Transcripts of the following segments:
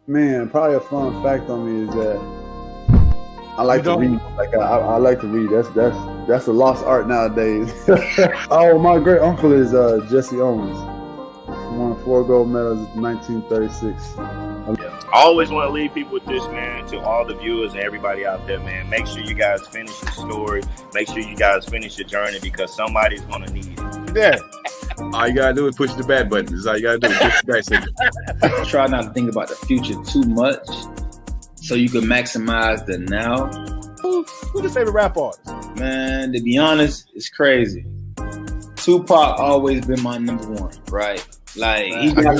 Man, probably a fun fact on me is that I You like to don't? read. I like to read. That's a lost art nowadays. Oh, my great uncle is Jesse Owens. He won 4 gold medals in 1936. Yeah. I always want to leave people with this, man, to all the viewers and everybody out there, man. Make sure you guys finish your story. Make sure you guys finish your journey because somebody's going to need it. Yeah. All you gotta do is push the bad button. That's all you gotta do. Push the back signal. Try not to think about the future too much so you can maximize the now. Who's your favorite rap artist? Man, to be honest, it's crazy. Tupac always been my number one, right? Like he got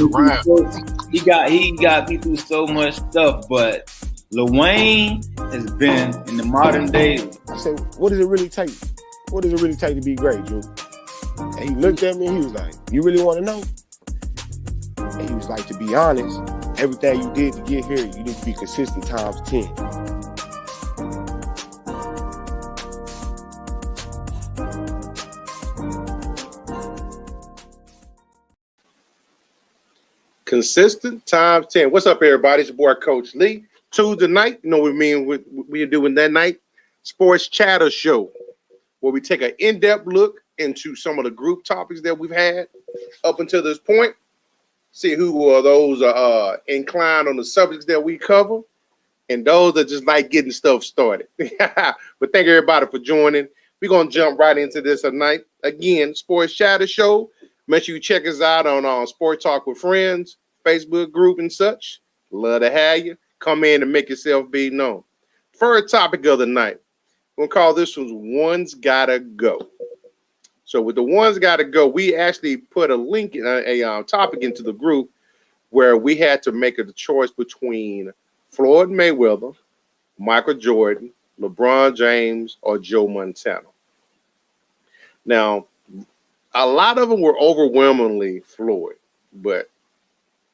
me through so much stuff, but Lil Wayne has been in the modern day. I said, what does it really take? What does it really take to be great, Drew? And he looked at me and he was like, you really want to know? And he was like, to be honest, everything you did to get here, you need to be consistent times 10. Consistent times 10. What's up, everybody? It's your boy, Coach Lee. Tuesday night, you know what we are doing that night? Sports Chatter Show, where we take an in-depth look into some of the group topics that we've had up until this point. See who are those inclined on the subjects that we cover, and those that just like getting stuff started. But thank everybody for joining. We're going to jump right into this tonight. Again, Sports Chatter Show. Make sure you check us out on Sports Talk with Friends, Facebook group and such. Love to have you. Come in and make yourself be known. First topic of the night. We're going to call this one One's Gotta Go. So with the One's Gotta Go, we actually put a link, a topic into the group where we had to make a choice between Floyd Mayweather, Michael Jordan, LeBron James, or Joe Montana. Now, a lot of them were overwhelmingly Floyd, but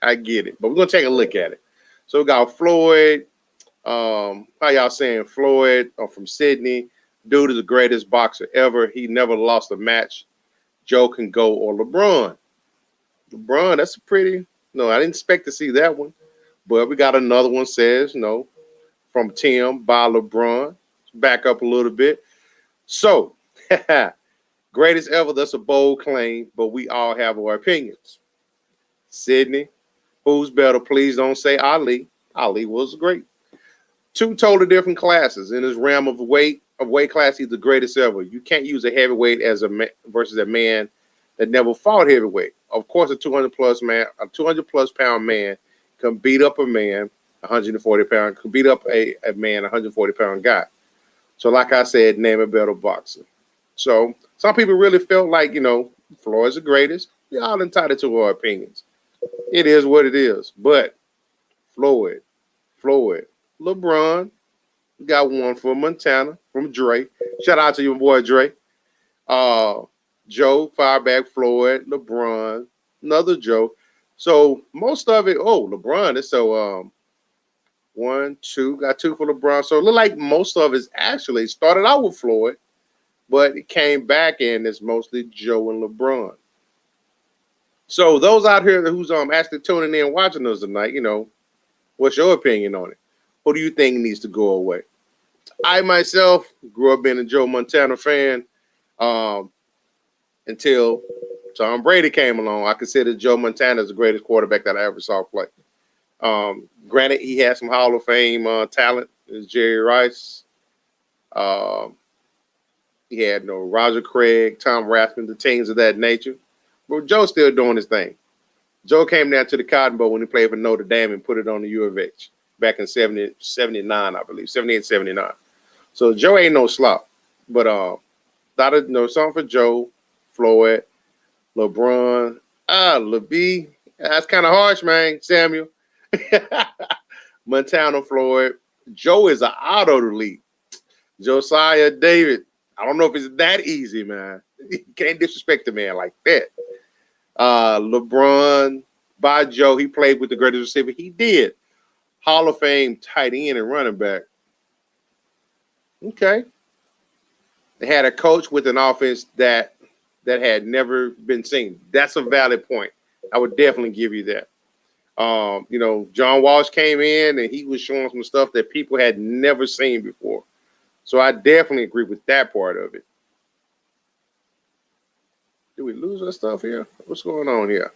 I get it. But we're going to take a look at it. So we got Floyd. How y'all saying? Floyd from Sydney. Dude is the greatest boxer ever. He never lost a match. Joe can go, or LeBron. LeBron, that's a pretty, no, I didn't expect to see that one. But we got another one says, no, from Tim by LeBron. Back up a little bit. So, greatest ever, that's a bold claim, but we all have our opinions. Sydney, who's better? Please don't say Ali. Ali was great. Two totally different classes in his realm of weight class. He's the greatest ever. You can't use a heavyweight as versus a man that never fought heavyweight. Of course, a 200 plus pound man can beat up a man 140 pound, can beat up a man 140 pound guy. So, like I said, name a better boxer. So some people really felt like, Floyd's the greatest. We're all entitled to our opinions. It is what it is. But Floyd, LeBron, got one from Montana, from Dre. Shout out to your boy Dre. Joe, Fireback, Floyd, LeBron, another Joe. So most of it, LeBron is so 1, 2, got 2 for LeBron. So it looked like most of it actually started out with Floyd, but it came back and it's mostly Joe and LeBron. So those out here who's actually tuning in and watching us tonight, what's your opinion on it? Who do you think needs to go away? I myself grew up being a Joe Montana fan until Tom Brady came along. I consider Joe Montana as the greatest quarterback that I ever saw play. Granted, he had some Hall of Fame talent. Is Jerry Rice. He had Roger Craig, Tom Rathman, the teams of that nature. But Joe's still doing his thing. Joe came down to the Cotton Bowl when he played for Notre Dame and put it on the U of H back in 79, I believe, 78, 79. So Joe ain't no slop. But thought of something for Joe, Floyd, LeBron, LeB. That's kind of harsh, man, Samuel. Montana, Floyd. Joe is an auto delete. Josiah David. I don't know if it's that easy, man. You can't disrespect the man like that. LeBron, by Joe, he played with the greatest receiver. He did. Hall of Fame tight end and running back. Okay. They had a coach with an offense that had never been seen. That's a valid point. I would definitely give you that. You know, John Walsh came in and he was showing some stuff that people had never seen before. So I definitely agree with that part of it. Did we lose our stuff here? What's going on here?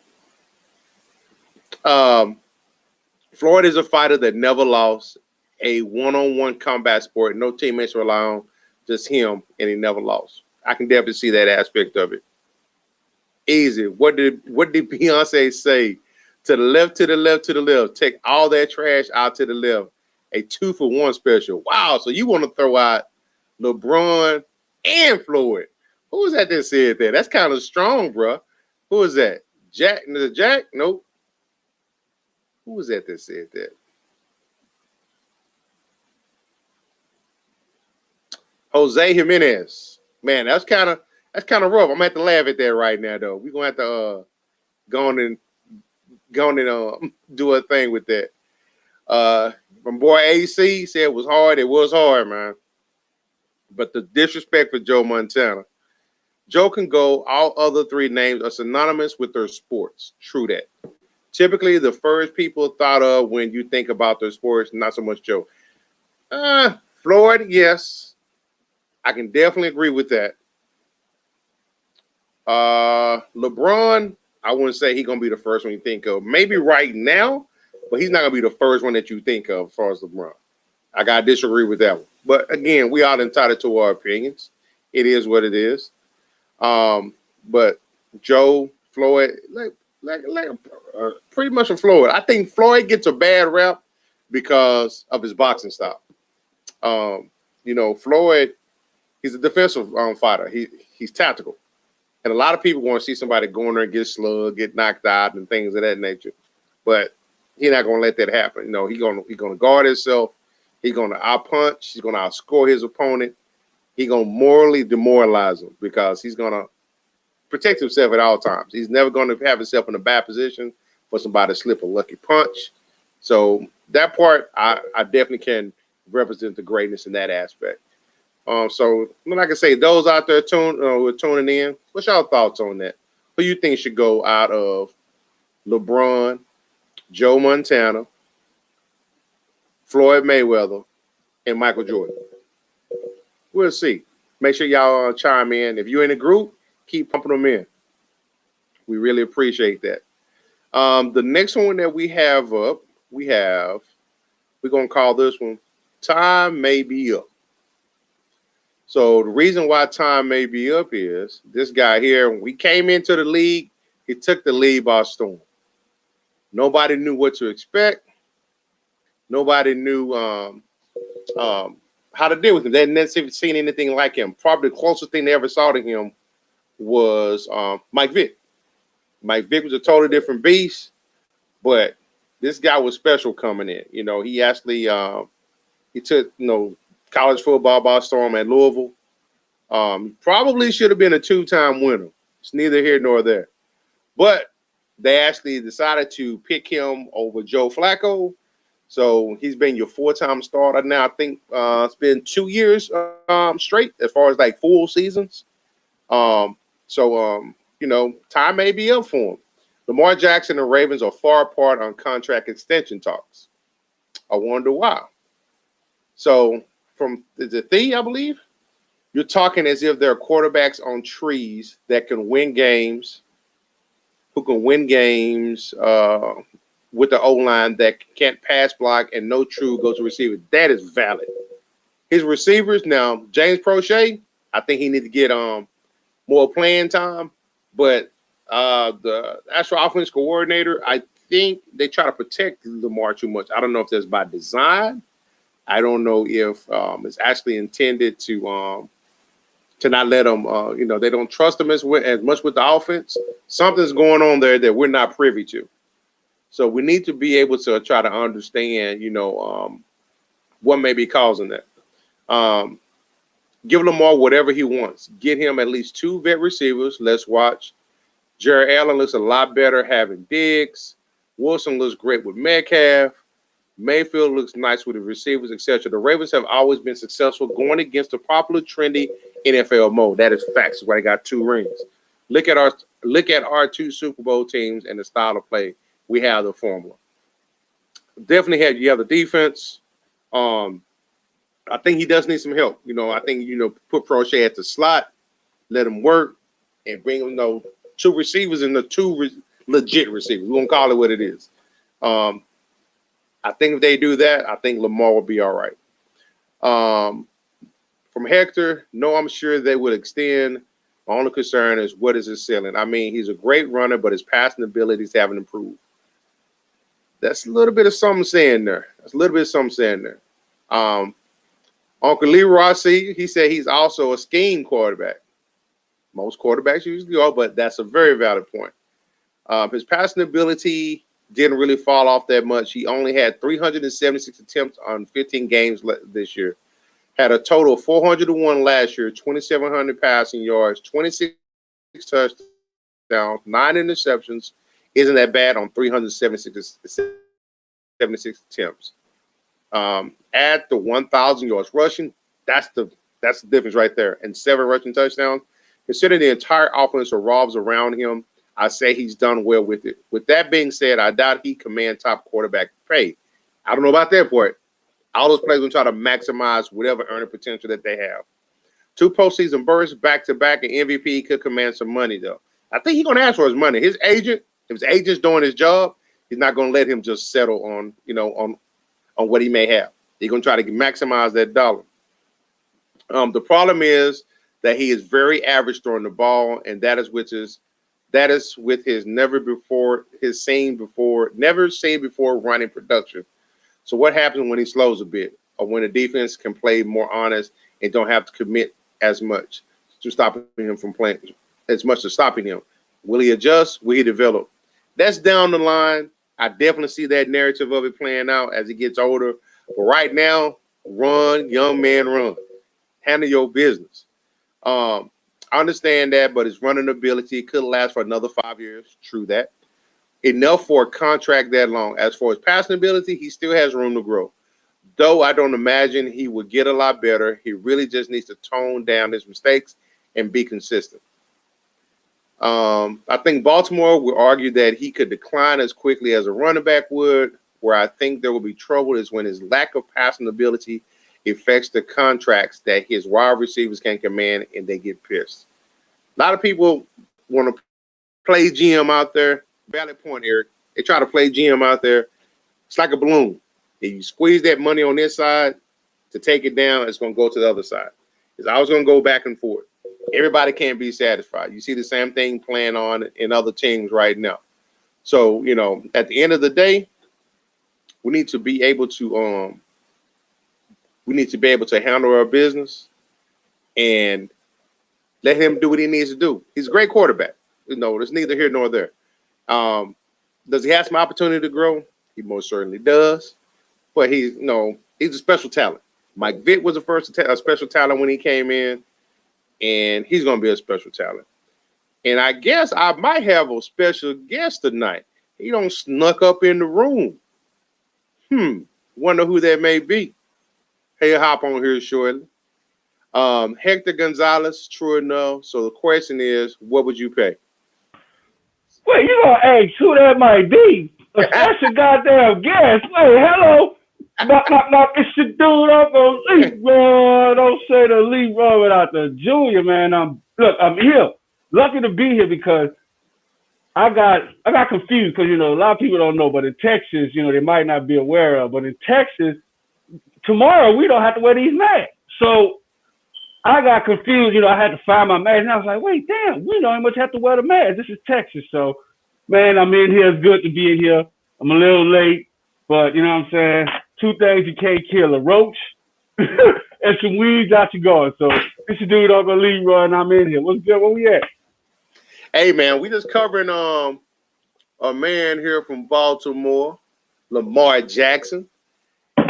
Floyd is a fighter that never lost a one-on-one combat sport. No teammates rely on, just him, and he never lost. I can definitely see that aspect of it. Easy. What did Beyonce say? To the left, to the left, to the left. Take all that trash out to the left. A 2-for-1 special. Wow. So you want to throw out LeBron and Floyd. Who was that said that? That's kind of strong, bro. Who is that? Jack? Is it Jack? Nope. Who was that said that? Jose Jimenez. Man, that's kind of rough. I'm gonna have to laugh at that right now, though. We're gonna have to go on and do a thing with that. My boy AC said it was hard. It was hard, man. But the disrespect for Joe Montana. Joe can go. All other three names are synonymous with their sports. True that. Typically, the first people thought of when you think about their sports, not so much Joe. Floyd, yes. I can definitely agree with that. LeBron, I wouldn't say he's going to be the first one you think of. Maybe right now, but he's not going to be the first one that you think of as far as LeBron. I got to disagree with that one. But again, we are entitled to our opinions. It is what it is. But Joe, Floyd, pretty much a Floyd. I think Floyd gets a bad rap because of his boxing style. You know, Floyd, he's a defensive fighter. He's tactical. And a lot of people want to see somebody go in there and get slugged, get knocked out, and things of that nature. But he's not going to let that happen. You know, he's going to guard himself. He's going to out-punch. He's going to outscore his opponent. He's going to morally demoralize him because he's going to protect himself at all times. He's never going to have himself in a bad position for somebody to slip a lucky punch. So that part, I definitely can represent the greatness in that aspect. So like I say, those out there who are tuning in, what's y'all thoughts on that? Who you think should go out of LeBron, Joe Montana, Floyd Mayweather, and Michael Jordan? We'll see. Make sure y'all chime in. If you're in a group, keep pumping them in. We really appreciate that. The next one that we have up, we're going to call this one Time May Be Up. So the reason why time may be up is this guy here, when we came into the league, he took the league by storm. Nobody knew what to expect. Nobody knew how to deal with him. They hadn't never seen anything like him. Probably the closest thing they ever saw to him was Mike Vick. Mike Vick was a totally different beast, but this guy was special coming in. You know, he actually he took, you know, college football by storm at Louisville. Probably should have been a 2-time winner. It's neither here nor there. But they actually decided to pick him over Joe Flacco. So he's been your 4-time starter now. I think it's been 2 years straight as far as like full seasons. You know, time may be up for him. Lamar Jackson and Ravens are far apart on contract extension talks. I wonder why. So from the thing, I believe, you're talking as if there are quarterbacks on trees that can win games, who can win games with the O-line that can't pass block and no true go-to receiver. That is valid. His receivers, now, James Prochet, I think he needs to get more playing time. But the actual offense coordinator, I think they try to protect Lamar too much. I don't know if that's by design. I don't know if it's actually intended to not let them, you know, they don't trust them as much with the offense. Something's going on there that we're not privy to. So we need to be able to try to understand, you know, what may be causing that. Give Lamar whatever he wants. Get him at least 2 vet receivers. Let's watch. Jared Allen looks a lot better having Diggs. Wilson looks great with Metcalf. Mayfield looks nice with the receivers, etc. The Ravens have always been successful going against the popular, trendy NFL mode. That is facts. That's why they got 2 rings. Look at our 2 Super Bowl teams and the style of play. We have the formula. Definitely you have the defense. I think he does need some help. I think put Prochet at the slot, let him work, and bring two receivers and the two legit receivers. We're gonna call it what it is. I think if they do that, I think Lamar will be all right. From Hector, no, I'm sure they would extend. My only concern is what is his ceiling. I mean, he's a great runner, but his passing abilities haven't improved. That's a little bit of something saying there. Uncle Lee Rossi, he said he's also a scheme quarterback. Most quarterbacks usually are, but that's a very valid point. His passing ability didn't really fall off that much. He only had 376 attempts on 15 games this year. Had a total of 401 last year, 2,700 passing yards, 26 touchdowns, 9 interceptions. Isn't that bad on 376 attempts? Add the 1,000 yards rushing, that's the difference right there. And 7 rushing touchdowns. Considering the entire offense revolves around him, I say he's done well with it. With that being said, I doubt he commands top quarterback pay. I don't know about that part. All those players will try to maximize whatever earning potential that they have. 2 postseason bursts back-to-back, and MVP could command some money, though. I think he's going to ask for his money. His agent, if his agent's doing his job, he's not going to let him just settle on what he may have. He's going to try to maximize that dollar. The problem is that he is very average throwing the ball, and that is with his never seen before running production. So what happens when he slows a bit, or when the defense can play more honest and don't have to commit as much to stopping him from playing as much as stopping him? Will he adjust? Will he develop? That's down the line. I definitely see that narrative of it playing out as he gets older. But right now, run, young man, run. Handle your business. I understand that, but his running ability could last for another 5 years. True that. Enough for a contract that long. As for his passing ability, he still has room to grow. Though I don't imagine he would get a lot better. He really just needs to tone down his mistakes and be consistent. I think Baltimore would argue that he could decline as quickly as a running back would. Where I think there will be trouble is when his lack of passing ability affects the contracts that his wide receivers can command, and they get pissed. A lot of people want to play GM out there. Valid point, Eric. They try to play GM out there. It's like a balloon. If you squeeze that money on this side to take it down, it's going to go to the other side. It's always going to go back and forth. Everybody can't be satisfied. You see the same thing playing on in other teams right now. So, at the end of the day, we need to be able to handle our business and let him do what he needs to do. He's a great quarterback. There's neither here nor there. Does he have some opportunity to grow? He most certainly does. But he's a special talent. Mike Vick was a special talent when he came in, and he's going to be a special talent. And I guess I might have a special guest tonight. He don't snuck up in the room. Wonder who that may be. He'll hop on here shortly. Hector Gonzalez, true enough. So the question is, what would you pay? Wait, you gonna ask who that might be? A special goddamn guest. Wait, hello. Knock, it's your dude Uncle Lee, bro. Don't say the Lee, bro, without the Junior, man. I'm here. Lucky to be here because I got confused because, a lot of people don't know, but in Texas, they might not be aware of, but in Texas, tomorrow we don't have to wear these masks. So I got confused, I had to find my mask, and I was like, wait, damn, we don't even much have to wear the mask. This is Texas. So, man, I'm in here. It's good to be in here. I'm a little late, but you know what I'm saying? 2 things you can't kill, a roach and some weeds out your garden. So this is dude Uncle Leroy, and I'm in here. What's good? Where we at? Hey, man, we just covering a man here from Baltimore, Lamar Jackson.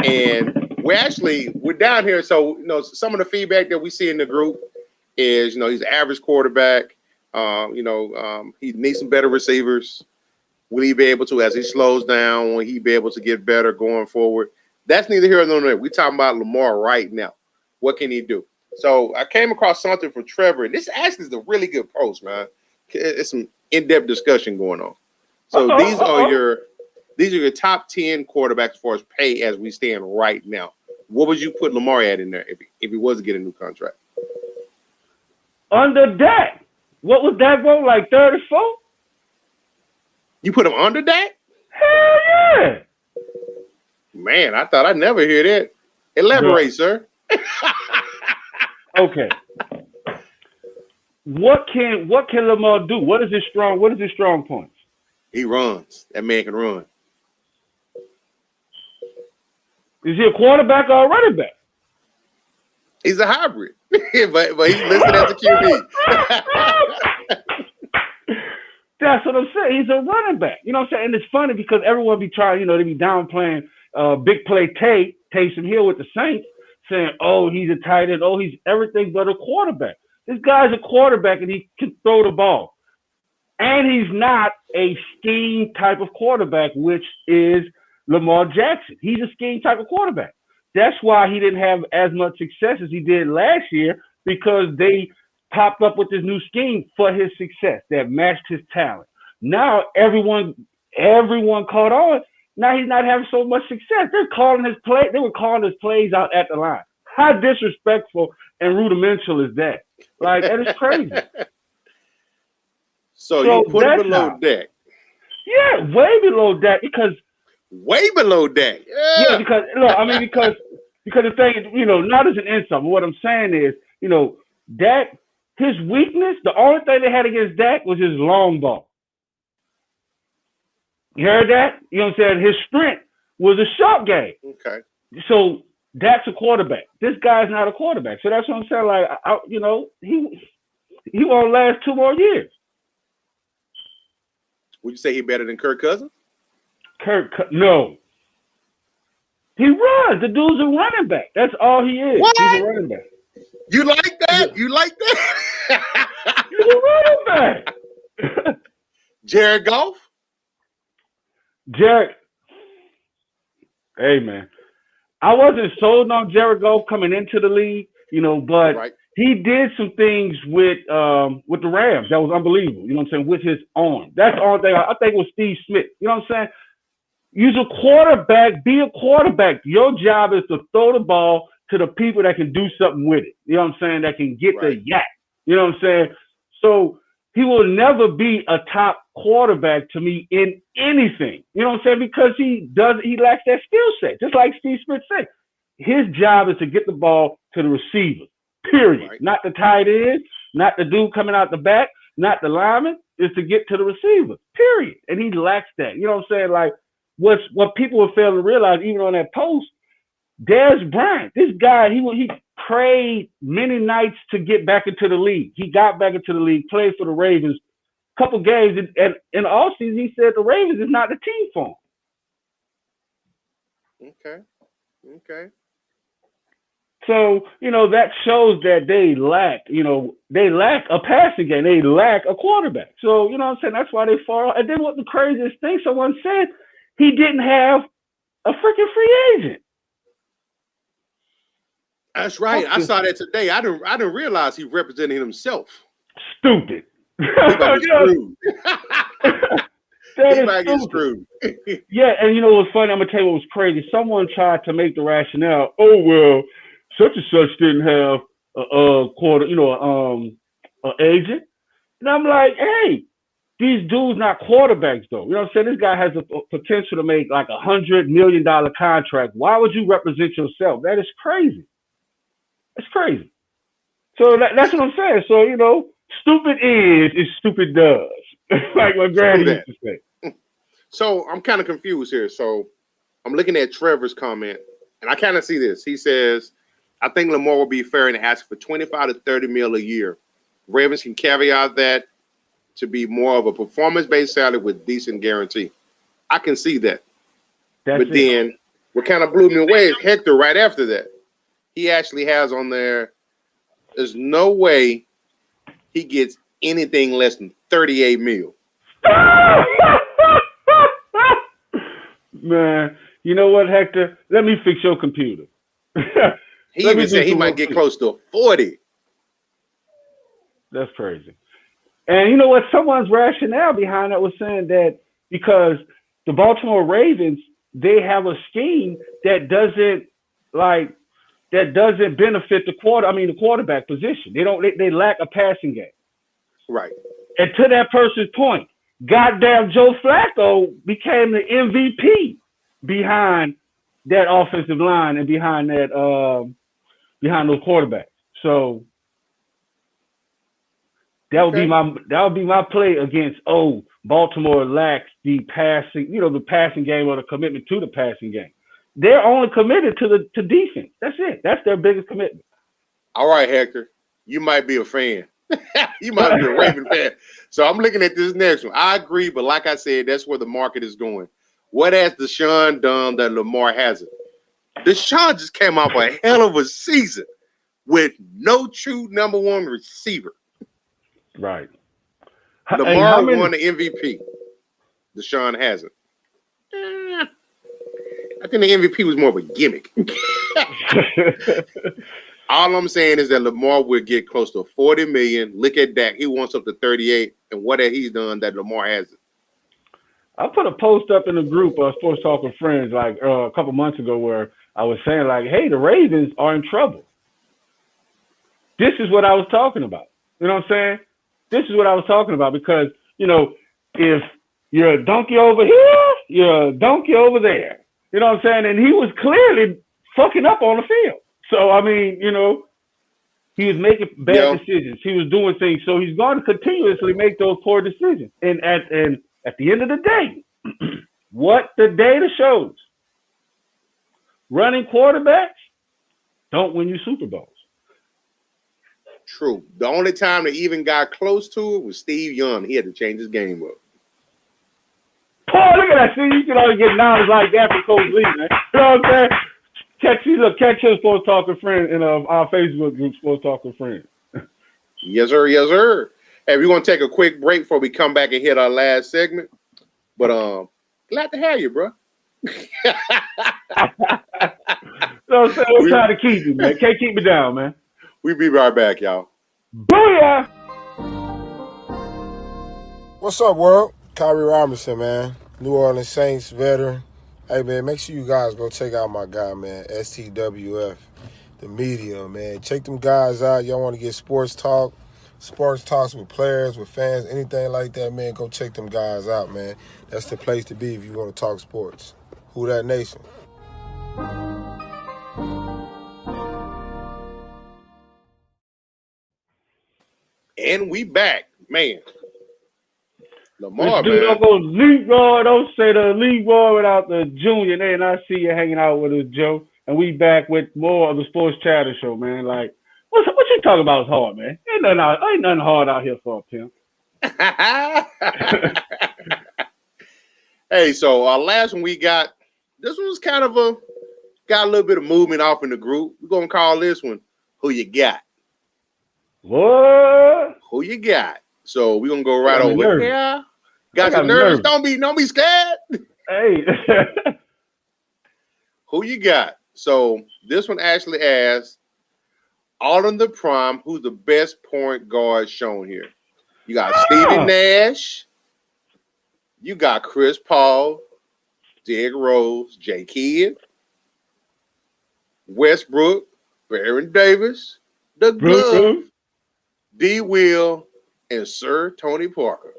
And we're down here. So, some of the feedback that we see in the group is, he's an average quarterback. He needs some better receivers. Will he be able to, as he slows down, will he be able to get better going forward? That's neither here nor there. We're talking about Lamar right now. What can he do? So I came across something from Trevor, and this actually is a really good post, man. It's some in-depth discussion going on. So these are These are your top 10 quarterbacks as far as pay as we stand right now. What would you put Lamar at in there if he was to get a new contract? Under Dak. What was Dak vote, like 34? You put him under Dak? Hell yeah. Man, I thought I'd never hear that. Elaborate, sir. Okay. What can Lamar do? What is his strong points? He runs. That man can run. Is he a quarterback or a running back? He's a hybrid, but he's listed as a QB. That's what I'm saying. He's a running back. You know what I'm saying? And it's funny because everyone be trying, they be downplaying big play Taysom Hill with the Saints, saying, oh, he's a tight end. Oh, he's everything but a quarterback. This guy's a quarterback and he can throw the ball. And he's not a scheme type of quarterback, which is Lamar Jackson. He's a scheme type of quarterback. That's why he didn't have as much success as he did last year, because they popped up with this new scheme for his success that matched his talent. Now everyone caught on. Now he's not having so much success. They were calling his plays out at the line. How disrespectful and rudimental is that? Like, that is crazy. So you put him below Dak. Yeah, way below Dak, because way below Dak. Yeah, because the thing is, not as an insult, but what I'm saying is, Dak, his weakness, the only thing they had against Dak was his long ball. You heard that? You know what I'm saying? His strength was a short game. Okay. So Dak's a quarterback. This guy's not a quarterback. So that's what I'm saying. Like, he won't last 2 more years. Would you say he's better than Kirk Cousins? No. He runs. The dude's a running back. That's all he is. What? He's a running back. You like that? You like that? He's a running back. Jared Goff? Hey, man. I wasn't sold on Jared Goff coming into the league, but right. He did some things with the Rams that was unbelievable. You know what I'm saying? With his arm. That's the only thing. I think it was Steve Smith. You know what I'm saying? Use a quarterback. Be a quarterback. Your job is to throw the ball to the people that can do something with it. You know what I'm saying? That can get the yak. You know what I'm saying? So he will never be a top quarterback to me in anything. You know what I'm saying? Because he lacks that skill set. Just like Steve Smith said. His job is to get the ball to the receiver. Period. Right. Not the tight end, not the dude coming out the back, not the lineman, is to get to the receiver. Period. And he lacks that. You know what I'm saying? Like, what people are failing to realize, even on that post, Dez Bryant, this guy, he prayed many nights to get back into the league. He got back into the league, played for the Ravens, a couple games, and in the offseason, he said the Ravens is not the team for him. Okay. So, that shows that they lack a passing game. They lack a quarterback. So, you know what I'm saying? That's why they fall. And then what the craziest thing, someone said, he didn't have a freaking free agent. That's right. I saw that today. I didn't realize he represented himself. Stupid. He might get screwed. Yeah, and what's funny? I'm gonna tell you what was crazy. Someone tried to make the rationale. Oh well, such and such didn't have an agent, and I'm like, hey, these dudes not quarterbacks though. You know what I'm saying? This guy has the potential to make like $100 million contract. Why would you represent yourself? That is crazy. It's crazy. So that's what I'm saying. So, stupid is stupid does. Like my granny used to say. So I'm kind of confused here. So I'm looking at Trevor's comment, and I kind of see this. He says, I think Lamar will be fair and ask for 25 to 30 mil a year. Ravens can caveat that to be more of a performance-based salary with decent guarantee. I can see that. Then what kind of blew me away is Hector right after that. He actually has on there's no way he gets anything less than 38 mil. Man, you know what, Hector? Let me fix your computer. He even said he might get close to 40. That's crazy. And you know what? Someone's rationale behind that was saying that because the Baltimore Ravens, they have a scheme that doesn't benefit the quarterback position. They lack a passing game. Right. And to that person's point, goddamn Joe Flacco became the MVP behind that offensive line and behind those quarterbacks. So that would be my play against Baltimore lacks the passing game or the commitment to the passing game. They're only committed to defense. That's it. That's their biggest commitment. All right, Hector. You might be a fan. You might be a Raven fan. So I'm looking at this next one. I agree, but like I said, that's where the market is going. What has Deshaun done that Lamar hasn't? Deshaun just came off a hell of a season with no true number one receiver. Right. Lamar won the MVP. Deshaun hasn't. I think the MVP was more of a gimmick. All I'm saying is that Lamar will get close to 40 million. Look at Dak. He wants up to 38. And what has he done that Lamar hasn't? I put a post up in the group of Sports Talk with Friends like a couple months ago where I was saying like, hey, the Ravens are in trouble. This is what I was talking about. You know what I'm saying? This is what I was talking about because, if you're a donkey over here, you're a donkey over there. You know what I'm saying? And he was clearly fucking up on the field. So, I mean, he was making bad decisions. He was doing things. So he's going to continuously make those poor decisions. And at the end of the day, what the data shows, running quarterbacks don't win you Super Bowls. True. The only time they even got close to it was Steve Young. He had to change his game up. Paul, look at that. See, you can only get knowledge like that from Coach Lee, man. You know what I'm saying? Catch his Sports Talking Friend in our Facebook group, Sports Talking Friend. Yes, sir. Yes, sir. Hey, we're going to take a quick break before we come back and hit our last segment. But glad to have you, bro. So we're trying to keep you, man. Can't keep me down, man. We'll be right back, y'all. Booyah! What's up, world? Kyrie Robinson, man. New Orleans Saints veteran. Hey, man, make sure you guys go check out my guy, man, STWF, the media, man. Check them guys out. Y'all want to get sports talks with players, with fans, anything like that, man, go check them guys out, man. That's the place to be if you want to talk sports. Who that nation? And we back, man. Lamar, Dude, man. don't go Leroy. Don't say the Leroy without the junior name. I see you hanging out with us, Joe. And we back with more of the Sports Chatter Show, man. Like, what you talking about is hard, man. Ain't nothing hard out here for a pimp. Hey, so our last one we got, this one was kind of got a little bit of movement off in the group. We're going to call this one, Who You Got? What? Who you got? So we're going to go right over. Yeah. Got you nervous? Don't be scared. Hey. Who you got? So this one actually asks, all in the prime, who's the best point guard shown here? You got Stephen Nash. You got Chris Paul, Derrick Rose, Jay Kidd, Westbrook, Baron Davis, the Glove, D. Will, and Sir Tony Parker.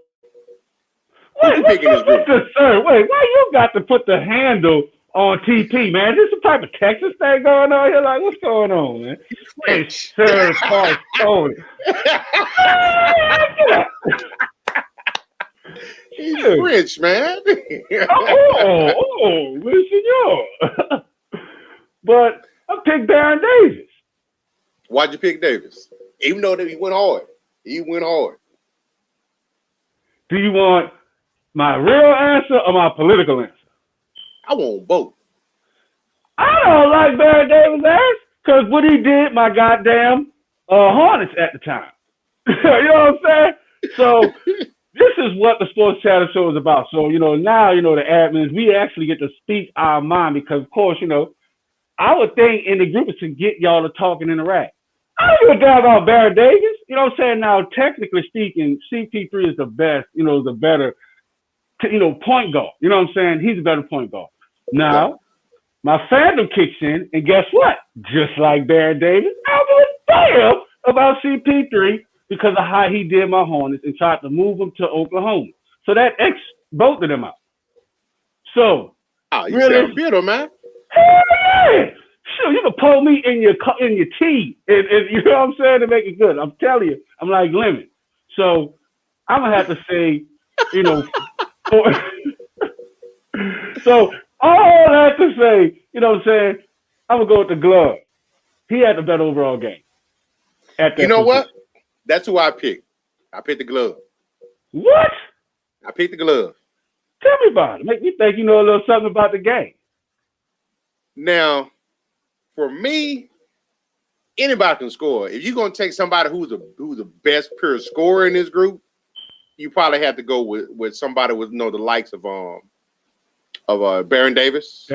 Wait, what's the sir? Wait, why you got to put the handle on TP, man? Is this some type of Texas thing going on here? Like, what's going on, man? Hey, Sir Paul Tony. He's French, man. Listen, yo. But I picked Baron Davis. Why'd you pick Davis? Even though he went hard. He went hard. Do you want my real answer or my political answer? I want both. I don't like Baron Davis' ass because what he did, my goddamn Hornets at the time. You know what I'm saying? So this is what the Sports Chatter Show is about. So, now, the admins, we actually get to speak our mind because, of course, our thing in the group is to get y'all to talk and interact. I don't give a damn about Baron Davis. You know what I'm saying? Now, technically speaking, CP3 is the best, the better point guard. You know what I'm saying? He's a better point guard. Now, my fandom kicks in, and guess what? Just like Baron Davis, I was fire about CP3 because of how he did my Hornets and tried to move them to Oklahoma. So that X both of them out. So, you sound bitter, man. Hell yeah! Sure, you can pull me in your tea, and you know what I'm saying, to make it good. I'm telling you, I'm like lemon. So I'm gonna have to say, so all I have to say, you know what I'm saying, I'm gonna go with the glove. He had the better overall game. You know what? That's who I picked. I picked the glove. What? I picked the glove. Tell me about it. Make me think you know a little something about the game. Now, for me, anybody can score. If you're gonna take somebody who's the best pure scorer in this group, you probably have to go with somebody with the likes of Baron Davis,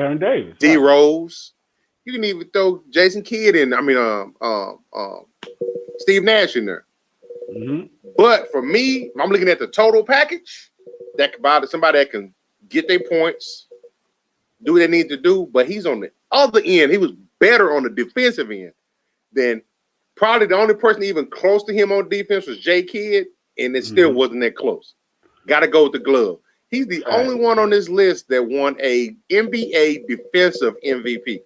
D Rose. You can even throw Jason Kidd in. Steve Nash in there. Mm-hmm. But for me, I'm looking at the total package. That could buy somebody that can get their points, do what they need to do. But he's on the other end. He was better on the defensive end than probably the only person even close to him on defense was Jay Kidd, and it still wasn't that close. Got to go with the glove. He's the only one on this list that won a NBA defensive MVP.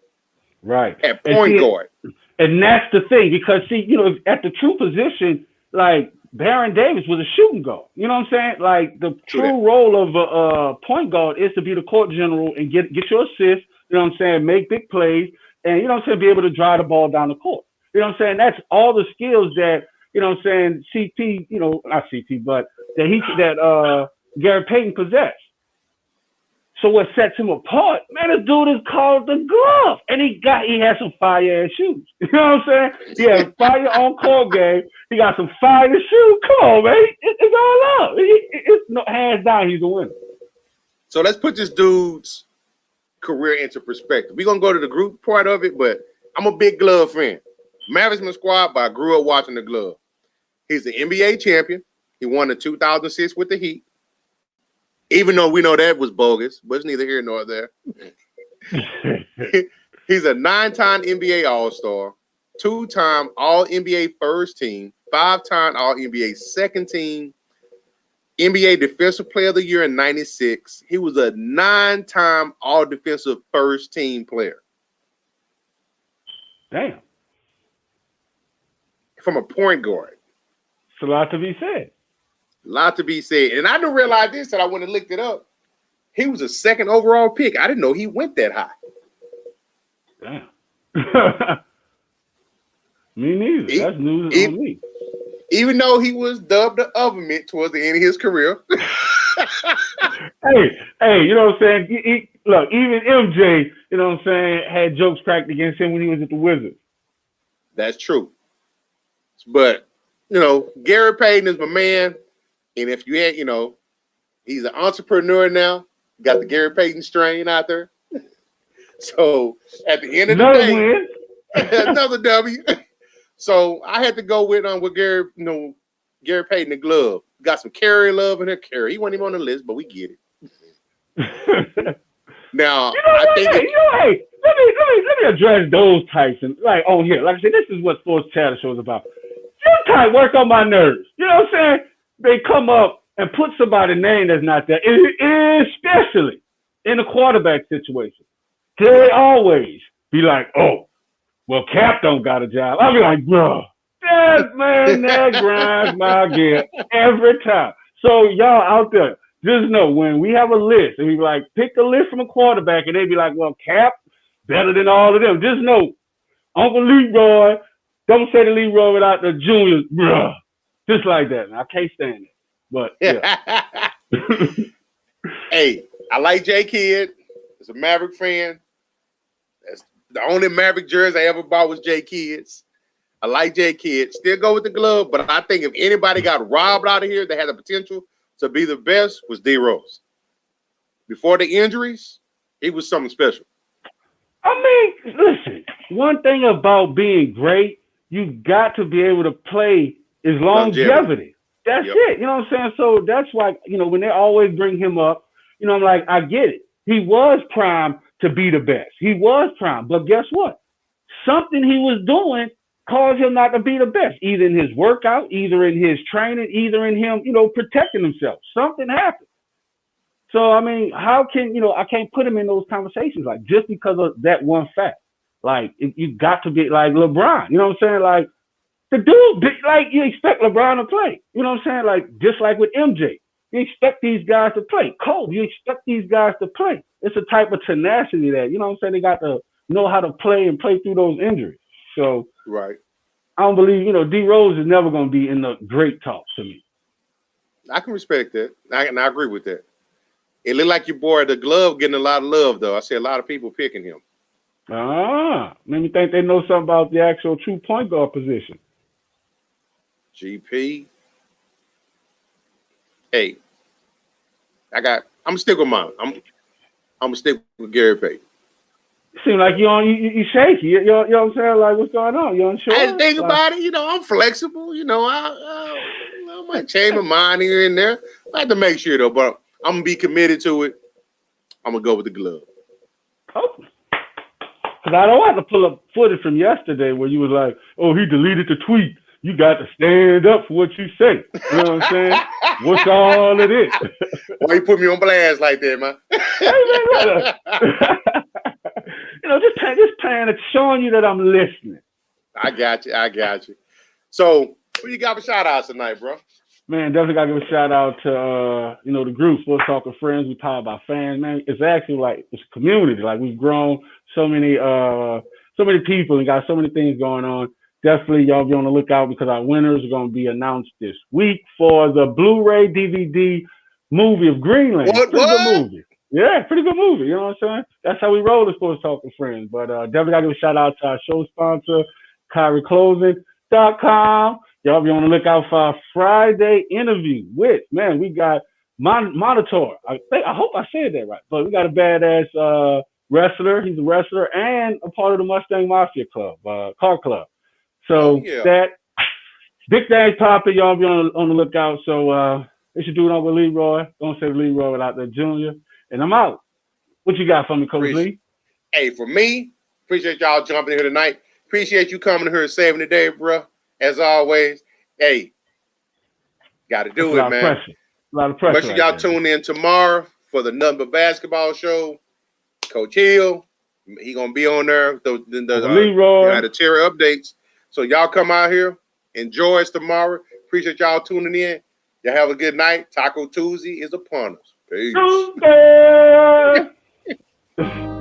Right. At point guard. And that's the thing, because at the true position, like Baron Davis was a shooting guard. You know what I'm saying? Like the true role of a point guard is to be the court general and get your assists, you know what I'm saying, make big plays, and you know what I'm saying, be able to drive the ball down the court. You know what I'm saying? That's all the skills that, you know what I'm saying, CP, not CP, but that Gary Payton possessed. So what sets him apart, man, this dude is called the glove. And he had some fire ass shoes. You know what I'm saying? He had fire on court game. He got some fire shoes. Come on, man. It's all up. It's no hands down, he's a winner. So let's put this dude's career into perspective. We're gonna go to the group part of it, but I'm a big glove fan. Mavericks squad, but I grew up watching the glove. He's the NBA champion. He won the 2006 with the Heat. Even though we know that was bogus, but it's neither here nor there. He's a 9-time NBA All-Star, 2-time All-NBA first team, 5-time All-NBA second team, NBA Defensive Player of the Year in 96. He was a 9-time All-Defensive first team player. Damn. From a point guard. It's a lot to be said. A lot to be said. And I didn't realize this until I went and looked it up. He was a second overall pick. I didn't know he went that high. Damn. Me neither. That's news on me. Even though he was dubbed the oven mitt towards the end of his career. hey, you know what I'm saying? Look, even MJ, you know what I'm saying, had jokes cracked against him when he was at the Wizards. That's true. But, Gary Payton is my man. And if you had, he's an entrepreneur now. Got the Gary Payton strain out there. So at the end of the day, another W. So I had to go with Gary, Gary Payton, the glove. Got some Curry love in there. Curry, he wasn't even on the list, but we get it. Now, I think let me address those types and on here. Like I said, this is what Sports Chatter Show is about. You type work on my nerves. You know what I'm saying? They come up and put somebody's name that's not there, especially in a quarterback situation. They always be like, oh, well, Cap don't got a job. I'll be like, bro, that grinds my gear every time. So y'all out there, just know when we have a list and we be like, pick a list from a quarterback, and they be like, well, Cap better than all of them. Just know, Uncle Leroy, don't say the Leroy without the juniors, bro. Just like that. I can't stand it. But yeah. Hey, I like Jay Kidd. As a Maverick fan, that's the only Maverick jersey I ever bought was Jay Kidd's. I like Jay Kidd. Still go with the glove, but I think if anybody got robbed out of here that had the potential to be the best was D Rose. Before the injuries, he was something special. I mean, listen, one thing about being great, you got to be able to play is longevity. That's it. You know what I'm saying? So that's why, when they always bring him up, You know, I'm like, I get it. He was primed to be the best. He was primed. But guess what? Something he was doing caused him not to be the best, either in his workout, either in his training, either in him, protecting himself. Something happened. So, I mean, how can, I can't put him in those conversations, like, just because of that one fact. Like, you got to be like LeBron. You know what I'm saying? Like, the dude, like, you expect LeBron to play. You know what I'm saying? Like, just like with MJ. You expect these guys to play. Kobe, you expect these guys to play. It's a type of tenacity that, you know what I'm saying, they got to know how to play and play through those injuries. So, right. I don't believe, D Rose is never going to be in the great talk to me. I can respect that. And I agree with that. It looked like your boy, the glove, getting a lot of love, though. I see a lot of people picking him. Made me think they know something about the actual true point guard position. GP. Hey, I'm gonna stick with mine. I'm gonna stick with Gary Payton. Seem like you shaky. You know what I'm saying? Like, what's going on? You unsure? I think about it. I'm flexible. I might change my mind here and there. I have to make sure though, but I'm gonna be committed to it. I'm gonna go with the glove. Oh. Cause I don't have to pull up footage from yesterday where you was like, "Oh, he deleted the tweet." You got to stand up for what you say. You know what I'm saying? What's all of this? Why you put me on blast like that, man? Just playing it, showing you that I'm listening. I got you. So, who you got for shout outs tonight, bro? Man, definitely gotta give a shout out to the group, Sports Talk with Friends. We powered by fans, man. It's actually like it's a community. Like we've grown so many people and got so many things going on. Definitely, y'all be on the lookout because our winners are going to be announced this week for the Blu-ray DVD movie of Greenland. Pretty good movie. Yeah, pretty good movie. You know what I'm saying? That's how we roll the Sports Talk with Friends. But definitely got to give a shout out to our show sponsor, KyrieClothing.com. Y'all be on the lookout for our Friday interview with, man, we got Monitor. I hope I said that right. But we got a badass wrestler. He's a wrestler and a part of the Mustang Mafia Club, car club. So that big things popping, y'all be on the lookout. So it's your dude on with Leroy. Don't say Leroy without that Junior. And I'm out. What you got for me, Coach Lee? Hey, for me, appreciate y'all jumping in here tonight. Appreciate you coming here and saving the day, bro. As always. Hey, got to do it, man. A lot of pressure. Make sure y'all tune in tomorrow for the Nothing But Basketball show. Coach Hill, he gonna be on there. Leroy. The Terry updates. So y'all come out here, enjoy us tomorrow. Appreciate y'all tuning in. Y'all have a good night. Taco Tuesday is upon us. Peace.